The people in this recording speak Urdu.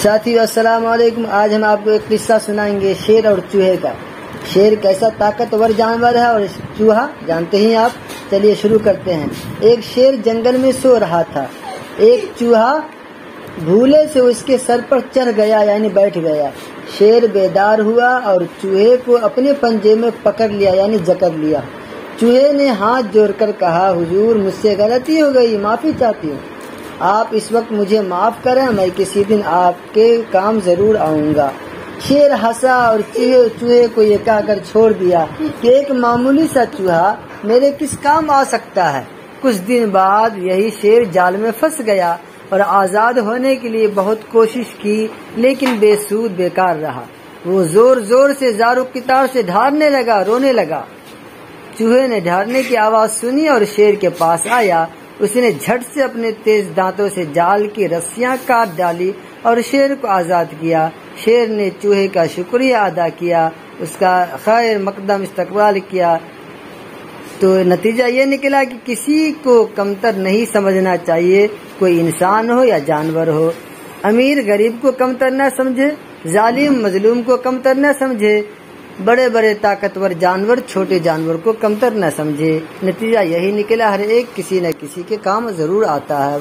ساتھیو السلام علیکم۔ آج ہم آپ کو ایک قصہ سنائیں گے شیر اور چوہے کا۔ شیر کیسا طاقتور جانور ہے اور چوہا جانتے ہی آپ۔ چلیے شروع کرتے ہیں۔ ایک شیر جنگل میں سو رہا تھا۔ ایک چوہا بھولے سے اس کے سر پر چڑھ گیا یعنی بیٹھ گیا۔ شیر بیدار ہوا اور چوہے کو اپنے پنجے میں پکڑ لیا یعنی جکڑ لیا۔ چوہے نے ہاتھ جوڑ کر کہا، حضور مجھ سے غلطی ہو گئی، معافی چاہتی ہوں، آپ اس وقت مجھے معاف کریں، میں کسی دن آپ کے کام ضرور آؤں گا۔ شیر ہنسا اور چوہے کو یہ کہہ کر چھوڑ دیا کہ ایک معمولی سا چوہا میرے کس کام آ سکتا ہے۔ کچھ دن بعد یہی شیر جال میں پھنس گیا اور آزاد ہونے کے لیے بہت کوشش کی لیکن بے سود بیکار رہا۔ وہ زور زور سے زارو کی تار سے ڈھارنے لگا، رونے لگا۔ چوہے نے ڈھارنے کی آواز سنی اور شیر کے پاس آیا۔ اس نے جھٹ سے اپنے تیز دانتوں سے جال کی رسیاں کاٹ ڈالی اور شیر کو آزاد کیا۔ شیر نے چوہے کا شکریہ ادا کیا، اس کا خیر مقدم استقبال کیا۔ تو نتیجہ یہ نکلا کہ کسی کو کمتر نہیں سمجھنا چاہیے، کوئی انسان ہو یا جانور ہو۔ امیر غریب کو کمتر نہ سمجھے، ظالم مظلوم کو کمتر نہ سمجھے، بڑے بڑے طاقتور جانور چھوٹے جانور کو کمتر نہ سمجھے۔ نتیجہ یہی نکلا، ہر ایک کسی نہ کسی کے کام ضرور آتا ہے۔